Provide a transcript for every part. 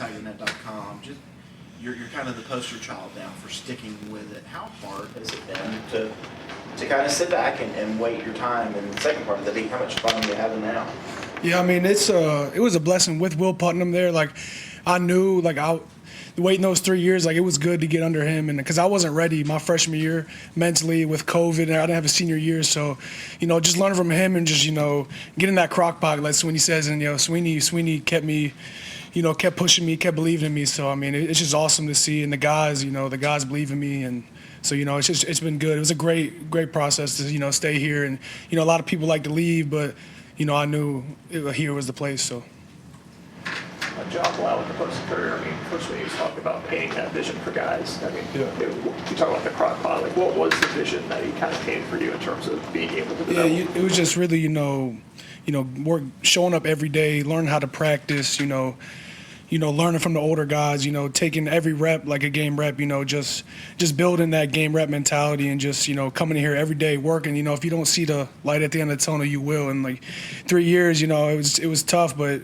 TigerNet.com. Just you're kind of the poster child now for sticking with it. How hard has it been to kind of sit back and wait your time? And the second part of the league, how much fun are you having now? Yeah, I mean, it was a blessing with Will Putnam there. Like, I knew, like, waiting those 3 years, like, it was good to get under him. And because I wasn't ready my freshman year mentally with COVID, and I didn't have a senior year. So, just learning from him and just, getting that crock pot, like Sweeney says. And, Sweeney kept me, kept pushing me, kept believing in me. So, I mean, it's just awesome to see. And the guys believe in me. And so, it's been good. It was a great process to, stay here. And, a lot of people like to leave, but, I knew here was the place. So. John Blau with the Clemson career. I mean, Coach Sweeney was talking about painting that vision for guys. I mean, you talk about the crock pot. Like, what was the vision that he kind of painted for you in terms of being able to develop? Yeah, it was just really, work, showing up every day, learning how to practice, learning from the older guys, taking every rep like a game rep, just building that game rep mentality and just, coming in here every day working. If you don't see the light at the end of the tunnel, you will. And like 3 years, it was tough, but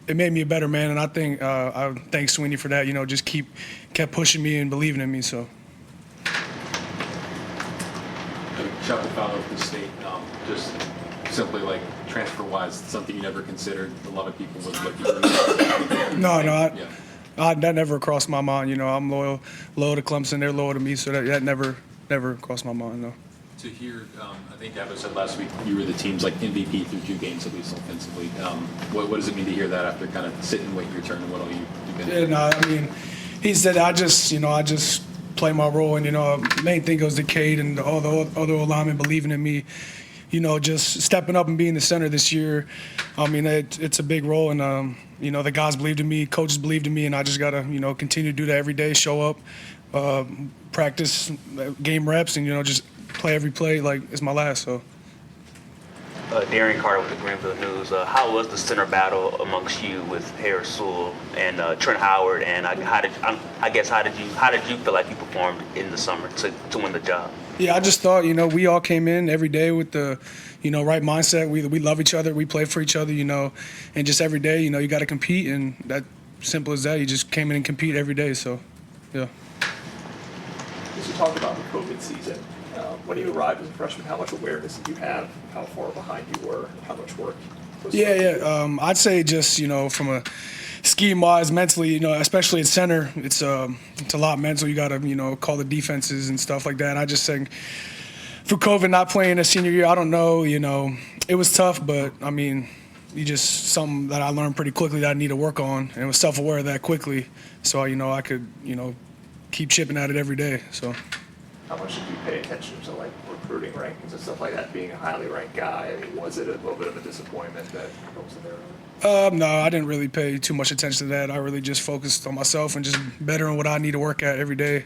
it made me a better man. And I think I thank Sweeney for that. Just kept pushing me and believing in me. So. Chuck will follow up the state. Just simply like transfer-wise, something you never considered. A lot of people would look at you. No, that never crossed my mind. I'm loyal to Clemson. They're loyal to me, so that never crossed my mind. No. To hear, I think Dabo said last week you were the team's like MVP through 2 games at least offensively. What does it mean to hear that after kind of sitting and waiting your turn and what all you've been? Yeah, no, I mean, he said I just play my role, and main thing goes to Cade and all the other linemen believing in me. Just stepping up and being the center this year. I mean, it's a big role, and the guys believed in me, coaches believed in me, and I just gotta continue to do that every day, show up, practice game reps, and just play every play like it's my last. So. Darian Carter with the Greenville News. How was the center battle amongst you with Harris Sewell and Trent Howard? And how did you feel like you performed in the summer to win the job? Yeah, I just thought we all came in every day with the right mindset. We love each other. We play for each other. And just every day you got to compete, and that simple as that. You just came in and compete every day. So yeah. As you talk about the COVID season. When you arrived as a freshman, how much awareness did you have? How far behind you were? How much work? I'd say just from a scheme-wise, mentally, especially at center, it's a lot mental. You got to call the defenses and stuff like that. And I just think for COVID not playing a senior year, I don't know. It was tough, but I mean, something that I learned pretty quickly that I need to work on, and was self-aware of that quickly. So I could keep chipping at it every day. So. How much did you pay attention to like recruiting rankings and stuff like that? Being a highly ranked guy, I mean, was it a little bit of a disappointment that was there? No, I didn't really pay too much attention to that. I really just focused on myself and just bettering what I need to work at every day.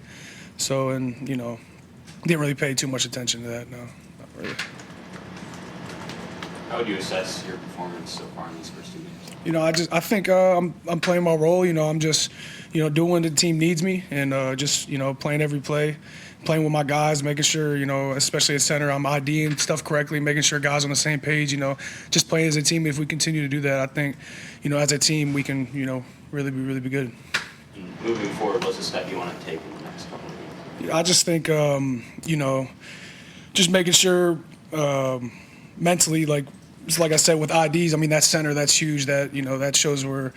So, and didn't really pay too much attention to that. No, not really. How would you assess your performance so far in these first 2 games? I think I'm playing my role. I'm just doing what the team needs me, and just playing every play. Playing with my guys, making sure, especially at center, I'm IDing stuff correctly, making sure guys on the same page, just playing as a team. If we continue to do that, I think, as a team, we can, really be good. Moving forward, what's the step you want to take in the next couple of years? I just think, just making sure mentally, like I said, with IDs, I mean, that center, that's huge. That, that shows where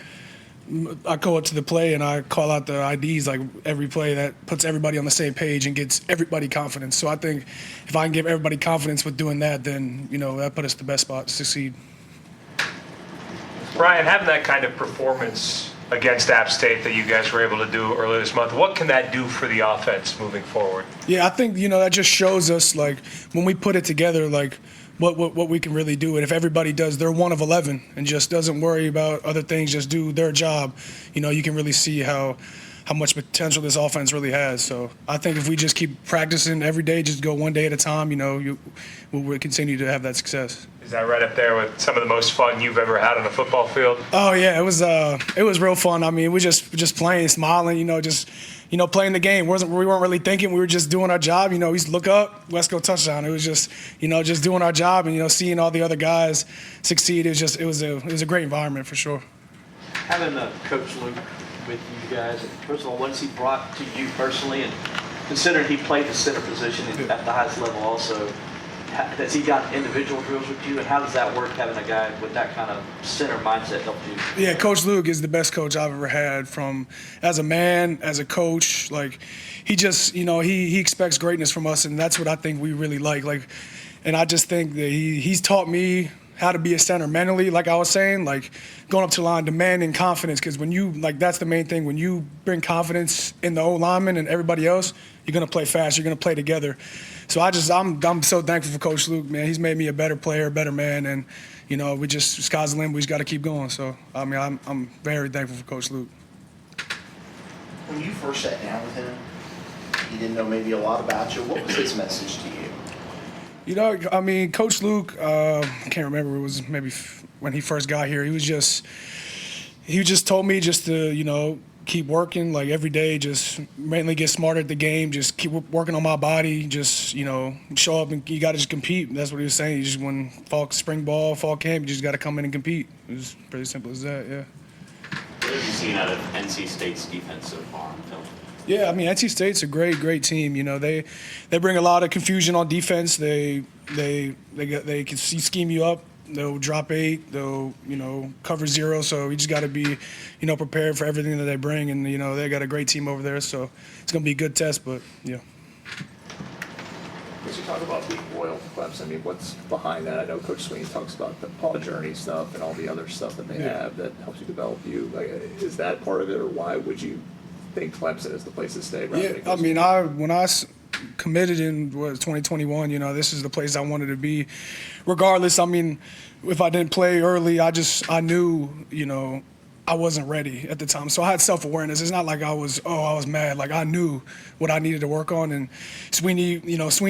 I go up to the play and I call out the IDs like every play. That puts everybody on the same page and gets everybody confidence. So I think if I can give everybody confidence with doing that, then, that put us in the best spot to succeed. Brian, having that kind of performance against App State that you guys were able to do earlier this month, what can that do for the offense moving forward? Yeah, I think, that just shows us, like, when we put it together, like, what we can really do. And if everybody does their 1 of 11 and just doesn't worry about other things, just do their job, you can really see how much potential this offense really has. So I think if we just keep practicing every day, just go one day at a time, we'll continue to have that success. Is that right up there with some of the most fun you've ever had on a football field? Oh yeah, it was real fun. I mean, we just playing, smiling, just playing the game. We weren't really thinking. We were just doing our job. We used to look up, let's go touchdown. It was just just doing our job and seeing all the other guys succeed. It was a great environment for sure. Having Coach Luke with you guys? First of all, what has he brought to you personally? And considering he played the center position at the highest level also, has he got individual drills with you? And how does that work, having a guy with that kind of center mindset help you? Yeah, Coach Luke is the best coach I've ever had, from as a man, as a coach. Like, he just, he expects greatness from us, and that's what I think we really like. And I just think that he's taught me how to be a center mentally, like I was saying, like going up to the line, demanding confidence, because when you, that's the main thing. When you bring confidence in the O-lineman and everybody else, you're going to play fast, you're going to play together. So I'm so thankful for Coach Luke, man. He's made me a better player, a better man, and, sky's the limit, we just got to keep going. So, I'm very thankful for Coach Luke. When you first sat down with him, he didn't know maybe a lot about you. What was his message to you? Coach Luke, I can't remember, it was maybe when he first got here, he just told me just to, keep working, like every day, just mainly get smarter at the game, just keep working on my body, just, show up and you got to just compete. That's what he was saying. You just, when spring ball, fall camp, you just got to come in and compete. It was pretty simple as that, yeah. What have you seen out of NC State's defense so far? Yeah, NC State's a great team. They bring a lot of confusion on defense. They can scheme you up. They'll drop 8. They'll cover 0. So you just got to be prepared for everything that they bring. And they got a great team over there. So it's gonna be a good test. But yeah. As you talk about being loyal to Clemson, what's behind that? I know Coach Sweeney talks about the Paul Journey stuff and all the other stuff that they have that helps you develop you. Is that part of it, or why would you think Clemson is the place to stay? Yeah, when I committed in 2021, this is the place I wanted to be. Regardless, if I didn't play early, I knew, I wasn't ready at the time. So I had self-awareness. It's not like I was mad. Like, I knew what I needed to work on. And Sweeney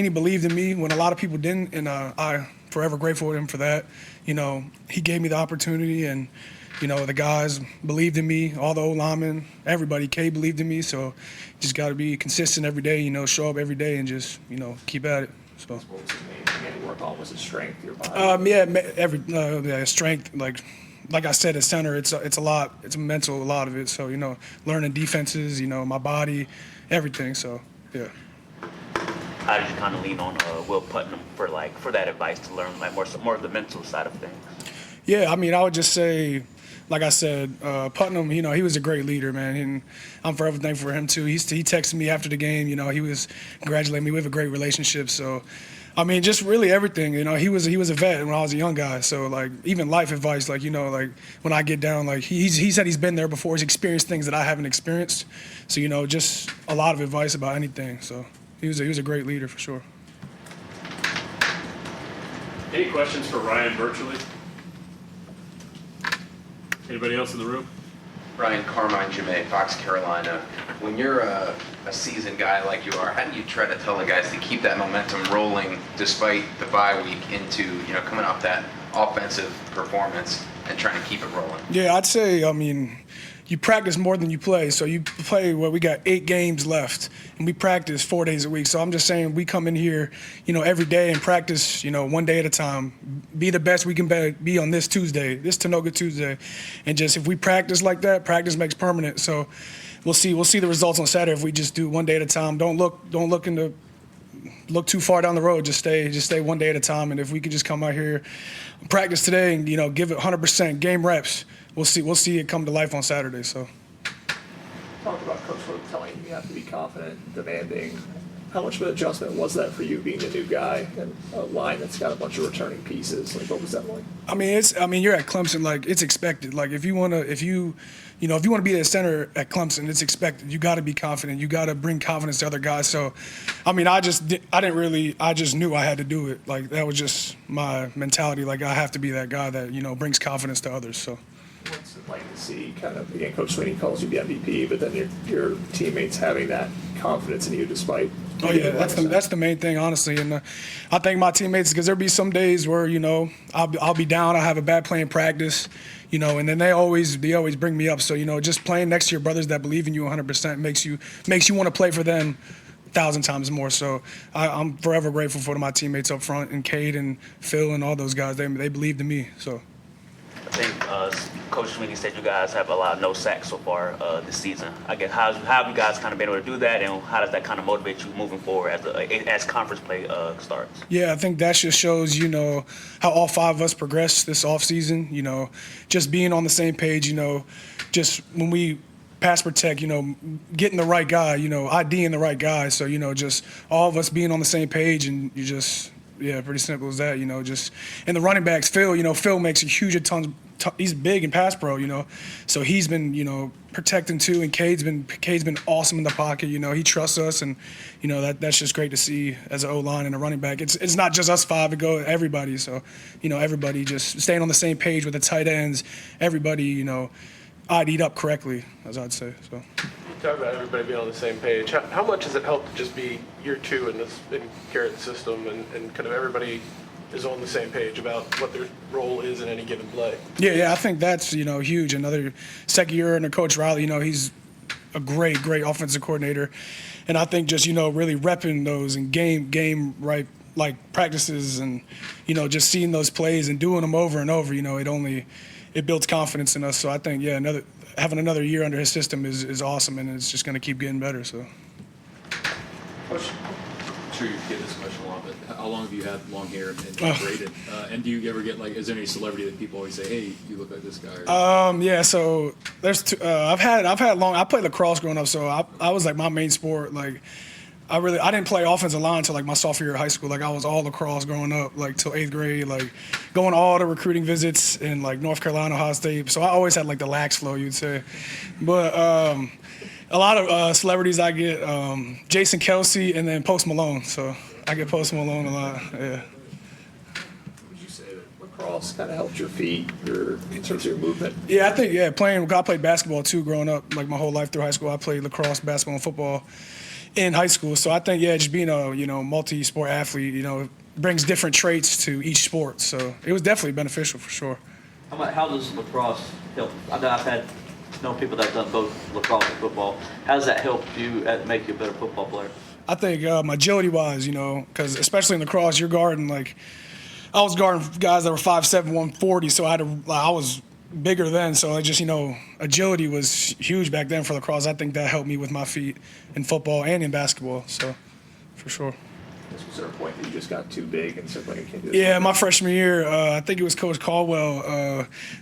believed in me when a lot of people didn't, and I forever grateful to him for that. He gave me the opportunity, and the guys believed in me, all the O-linemen, everybody. Kay believed in me, so just got to be consistent every day, show up every day and just, keep at it. So. What was the main thing you work on? Was it strength, your body? Strength, like I said, at center, it's a lot. It's mental, a lot of it. So, learning defenses, my body, everything. So, yeah. How did you kind of lean on Will Putnam for that advice to learn more of the mental side of things? Yeah, I would just say, like I said, Putnam, he was a great leader, man, and I'm forever thankful for him too. He texted me after the game, he was congratulating me. We have a great relationship, so just really everything. He was a vet when I was a young guy, so even life advice, when I get down, he said he's been there before, he's experienced things that I haven't experienced, so just a lot of advice about anything. So he was a great leader for sure. Any questions for Ryan virtually? Anybody else in the room? Ryan Carmine Jame, Fox, Carolina. When you're a seasoned guy like you are, how do you try to tell the guys to keep that momentum rolling despite the bye week into, coming off that offensive performance and trying to keep it rolling? Yeah, I'd say, you practice more than you play. So you play, we got 8 games left, and we practice 4 days a week. So I'm just saying we come in here, every day and practice, one day at a time. Be the best we can be on this Tuesday, this Tanoga Tuesday. And just if we practice like that, practice makes permanent. So we'll see the results on Saturday if we just do one day at a time. Don't look too far down the road. Just stay one day at a time. And if we could just come out here, practice today and, give it 100% game reps, we'll see it come to life on Saturday. So. Talk about Coach Luke telling you have to be confident, demanding. How much of an adjustment was that for you being the new guy and a line that's got a bunch of returning pieces? What was that like? You're at Clemson, it's expected. If you want to be the center at Clemson, it's expected. You got to be confident. You got to bring confidence to other guys. So, I just knew I had to do it. That was just my mentality. I have to be that guy that, brings confidence to others. So. What's it like to see again, Coach Sweeney calls you the MVP, but then your teammates having that confidence in you despite. Oh yeah, that's the main thing, honestly. And I thank my teammates because there'll be some days where I'll be down, I'll have a bad play in practice, and then they always bring me up. So just playing next to your brothers that believe in you 100% makes you want to play for them 1,000 times more. So I'm forever grateful for my teammates up front, and Cade and Phil and all those guys. They believed in me. So. I think Coach Sweeney said you guys have allowed no sacks so far this season. I guess how have you guys kind of been able to do that, and how does that kind of motivate you moving forward as conference play starts? Yeah, I think that just shows, how all 5 of us progressed this offseason, just being on the same page, just when we pass protect, getting the right guy, IDing the right guy. So, just all of us being on the same page, and you just, pretty simple as that, just. And the running backs, Phil makes a huge he's big in pass pro, so he's been, protecting too, and Cade's been awesome in the pocket, he trusts us, and, that's just great to see as an O-line and a running back. It's not just us 5, it goes everybody, so, everybody just staying on the same page with the tight ends, everybody, ID'd up correctly, as I'd say, so. You talk about everybody being on the same page. How much has it helped to just be year 2 in Garrett's system, and kind of everybody is on the same page about what their role is in any given play? Yeah, I think that's, huge. Another second year under Coach Riley, he's a great offensive coordinator. And I think just, really repping those and game right, like practices and, just seeing those plays and doing them over and over, it builds confidence in us. So I think, having another year under his system is awesome, and it's just going to keep getting better. So. I'm sure you get this question a lot, but how long have you had long hair and braided? And do you ever get is there any celebrity that people always say, "Hey, you look like this guy"? So there's I've had long. I played lacrosse growing up, so I was my main sport. I didn't play offensive line until my sophomore year of high school. I was all lacrosse growing up, till 8th grade, going all the recruiting visits in North Carolina, Ohio State. So I always had the lax flow, you'd say. But a lot of celebrities I get, Jason Kelsey and then Post Malone. So I get Post Malone a lot. Yeah. Would you say that lacrosse kind of helped your feet, in terms of your movement? Yeah, I think I played basketball too growing up. My whole life through high school, I played lacrosse, basketball, and football in high school. So I think, just being a, multi-sport athlete, brings different traits to each sport. So it was definitely beneficial for sure. How does lacrosse help? I know I've known people that have done both lacrosse and football. How does that help you make you a better football player? I think agility-wise, because especially in lacrosse, you're guarding, I was guarding guys that were 5'7", 140, so I was bigger then, so agility was huge back then for lacrosse. I think that helped me with my feet in football and in basketball, so for sure. Was there a point that you just got too big and said, I can't do this? Yeah, my freshman year, I think it was Coach Caldwell.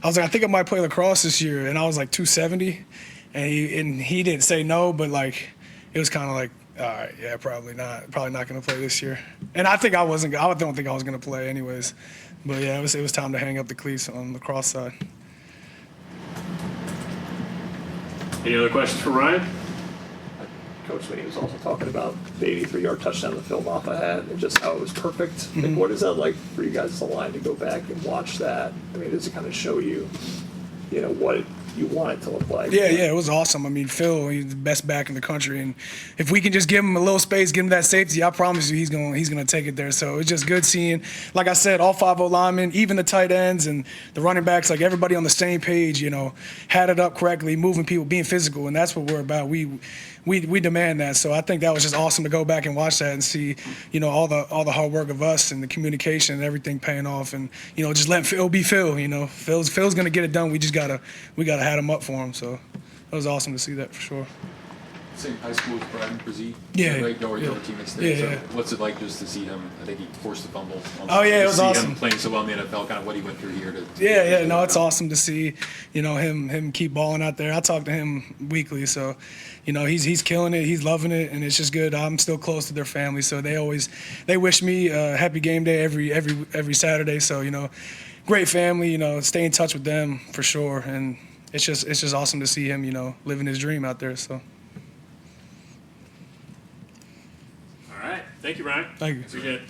I was I think I might play lacrosse this year, and I was 270, and he didn't say no, but it was kind of all right, yeah, probably not going to play this year. And I think I don't think I was going to play anyways, but yeah, it was time to hang up the cleats on the lacrosse side. Any other questions for Ryan? Coach Sweeney was also talking about the 83-yard touchdown the film off had and just how it was perfect. What is that like for you guys as a line to go back and watch that? Does it kind of show you, what you want it to look like? Yeah, it was awesome. Phil, he's the best back in the country, and if we can just give him a little space, give him that safety, I promise you he's gonna take it there. So it's just good seeing, like I said, all 5 linemen, even the tight ends and the running backs, everybody on the same page, had it up correctly, moving people, being physical, and that's what we're about. We demand that. So I think that was just awesome to go back and watch that and see, all the hard work of us and the communication and everything paying off, and just letting Phil be Phil. Phil's gonna get it done. We gotta have him up for him. So it was awesome to see that for sure. Same high school as Brian Brzee. Yeah. Right, your teammates there. So what's it like just to see him? I think he forced a fumble. It was awesome. Him playing so well in the NFL, kind of what he went through here. It's awesome to see, him keep balling out there. I talk to him weekly, so, he's killing it. He's loving it, and it's just good. I'm still close to their family, so they wish me a happy game day every Saturday. So, great family. Stay in touch with them for sure, and it's just awesome to see him, living his dream out there. So. All right. Thank you, Ryan. Thank you. Appreciate it.